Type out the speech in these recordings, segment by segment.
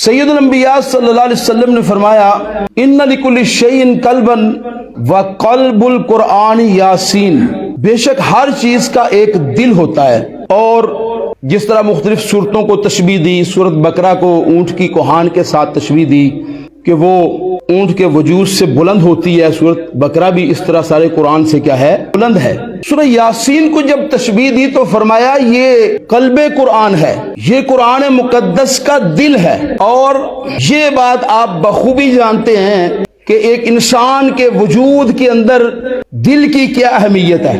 سید الانبیاء صلی اللہ علیہ وسلم نے فرمایا ان لکل شیء قلبا وقلب القرآن یاسین، بے شک ہر چیز کا ایک دل ہوتا ہے، اور جس طرح مختلف صورتوں کو تشبیہ دی، سورۃ بقرہ کو اونٹ کی کوہان کے ساتھ تشبیہ دی کہ وہ اونٹ کے وجود سے بلند ہوتی ہے، سورۃ بقرہ بھی اس طرح سارے قرآن سے کیا ہے؟ بلند ہے۔ سورہ یاسین کو جب تشبیہ دی تو فرمایا یہ قلب قرآن ہے، یہ قرآن مقدس کا دل ہے۔ اور یہ بات آپ بخوبی جانتے ہیں کہ ایک انسان کے وجود کے اندر دل کی کیا اہمیت ہے۔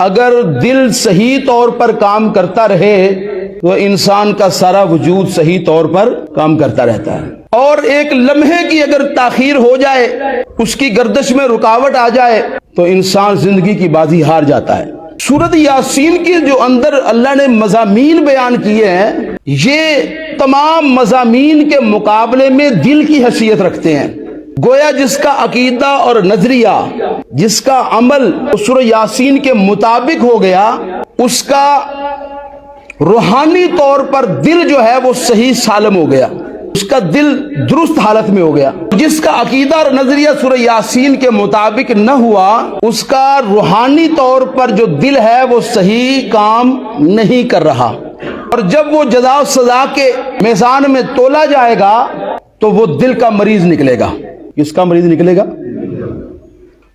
اگر دل صحیح طور پر کام کرتا رہے تو انسان کا سارا وجود صحیح طور پر کام کرتا رہتا ہے، اور ایک لمحے کی اگر تاخیر ہو جائے، اس کی گردش میں رکاوٹ آ جائے تو انسان زندگی کی بازی ہار جاتا ہے۔ سورۃ یاسین کی جو اندر اللہ نے مضامین بیان کیے ہیں، یہ تمام مضامین کے مقابلے میں دل کی حیثیت رکھتے ہیں۔ گویا جس کا عقیدہ اور نظریہ، جس کا عمل سورہ یاسین کے مطابق ہو گیا، اس کا روحانی طور پر دل جو ہے وہ صحیح سالم ہو گیا، اس کا دل درست حالت میں ہو گیا۔ جس کا عقیدہ اور نظریہ سورہ یاسین کے مطابق نہ ہوا، اس کا روحانی طور پر جو دل ہے وہ صحیح کام نہیں کر رہا، اور جب وہ جزا و سزا کے میزان میں تولا جائے گا تو وہ دل کا مریض نکلے گا۔ کس کا مریض نکلے گا؟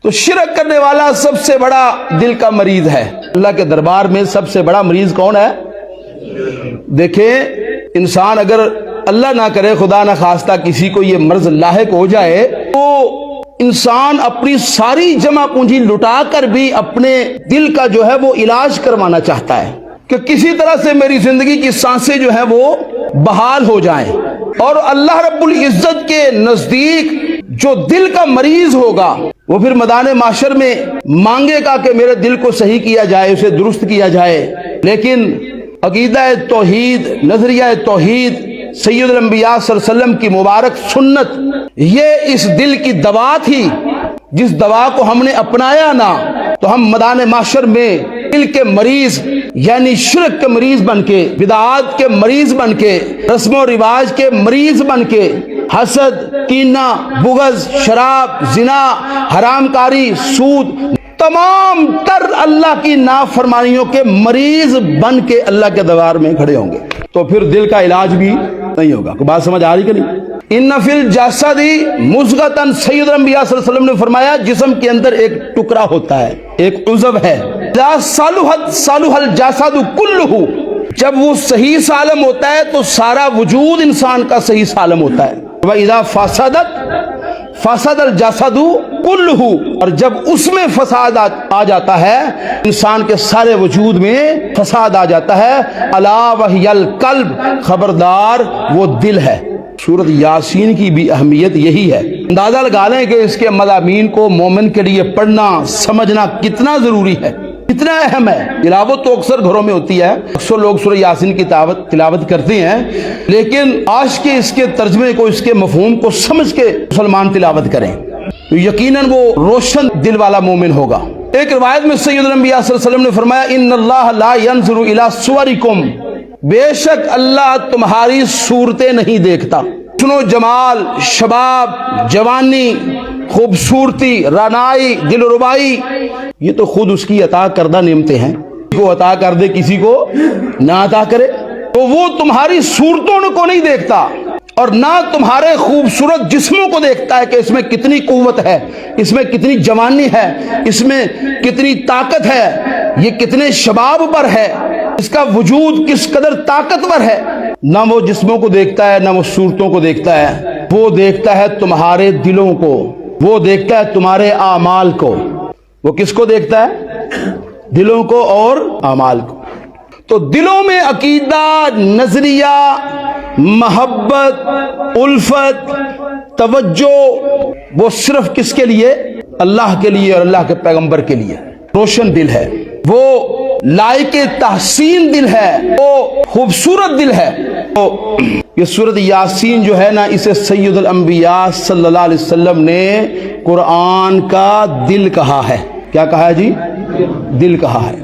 تو شرک کرنے والا سب سے بڑا دل کا مریض ہے۔ اللہ کے دربار میں سب سے بڑا مریض کون ہے؟ دیکھیں، انسان اگر اللہ نہ کرے، خدا نہ خواستہ کسی کو یہ مرض لاحق ہو جائے تو انسان اپنی ساری جمع پونجی لٹا کر بھی اپنے دل کا جو ہے وہ علاج کروانا چاہتا ہے کہ کسی طرح سے میری زندگی کی سانسیں جو ہیں وہ بحال ہو جائیں۔ اور اللہ رب العزت کے نزدیک جو دل کا مریض ہوگا وہ پھر میدان محشر میں مانگے گا کہ میرے دل کو صحیح کیا جائے، اسے درست کیا جائے۔ لیکن عقیدہ توحید، نظریہ توحید، سید الانبیاء صلی اللہ علیہ وسلم کی مبارک سنت، یہ اس دل کی دوا تھی۔ جس دوا کو ہم نے اپنایا نہ تو ہم میدان محشر میں دل کے مریض، یعنی شرک کے مریض بن کے، بدعات کے مریض بن کے، رسم و رواج کے مریض بن کے، حسد، کینہ، بغض، شراب، زنا، حرام کاری، سود، تمام تر اللہ کی نافرمانیوں کے مریض بن کے اللہ کے دربار میں کھڑے ہوں گے، تو پھر دل کا علاج بھی نہیں ہوگا۔ کوئی بات سمجھ آ رہی کہ نہیں؟ ان فی الجسد مضغۃ، سید الانبیاء صلی اللہ علیہ وسلم نے فرمایا جسم کے اندر ایک ٹکڑا ہوتا ہے، ایک عضو ہے، اذا صلحت صلح الجسد کلہ، جب وہ صحیح سالم ہوتا ہے تو سارا وجود انسان کا صحیح سالم ہوتا ہے۔ وَإِذَا فَسَدَتْ فَسَدَ الْجَسَدُ كُلُّهُ، اور جب اس میں فساد آ جاتا ہے انسان کے سارے وجود میں فساد آ جاتا ہے۔ الا وہی القلب، خبردار وہ دل ہے۔ سورۃ یاسین کی بھی اہمیت یہی ہے۔ اندازہ لگا لیں کہ اس کے مضامین کو مومن کے لیے پڑھنا سمجھنا کتنا ضروری ہے، کتنا اہم ہے۔ تلاوت تو اکثر گھروں میں ہوتی ہے، اکثر لوگ سورہ یاسین کی تلاوت کرتے ہیں، لیکن آج کے اس کے ترجمے کو، اس کے مفہوم کو سمجھ کے مسلمان تلاوت کریں تو یقیناً وہ روشن دل والا مومن ہوگا۔ ایک روایت میں سید الانبیاء صلی اللہ علیہ وسلم نے فرمایا ان اللہ لا ينظر الى صورکم، بے شک اللہ تمہاری صورتیں نہیں دیکھتا۔ سنو، جمال، شباب، جوانی، خوبصورتی، رعنائی، دل ربائی، یہ تو خود اس کی عطا کردہ نعمتیں ہیں۔ کسی کو عطا کر دے، کسی کو نہ عطا کرے، تو وہ تمہاری صورتوں کو نہیں دیکھتا، اور نہ تمہارے خوبصورت جسموں کو دیکھتا ہے کہ اس میں کتنی قوت ہے، اس میں کتنی جوانی ہے، اس میں کتنی طاقت ہے، یہ کتنے شباب پر ہے، اس کا وجود کس قدر طاقتور ہے۔ نہ وہ جسموں کو دیکھتا ہے، نہ وہ صورتوں کو دیکھتا ہے، وہ دیکھتا ہے تمہارے دلوں کو، وہ دیکھتا ہے تمہارے اعمال کو۔ وہ کس کو دیکھتا ہے؟ دلوں کو اور اعمال کو۔ تو دلوں میں عقیدہ، نظریہ، محبت، الفت، توجہ، وہ صرف کس کے لیے؟ اللہ کے لیے اور اللہ کے پیغمبر کے لیے۔ روشن دل ہے، وہ لائق تحسین دل ہے، وہ خوبصورت دل ہے۔ تو یہ سورۃ یاسین جو ہے نا، اسے سید الانبیاء صلی اللہ علیہ وسلم نے قرآن کا دل کہا ہے۔ کیا کہا ہے جی؟ دل کہا ہے۔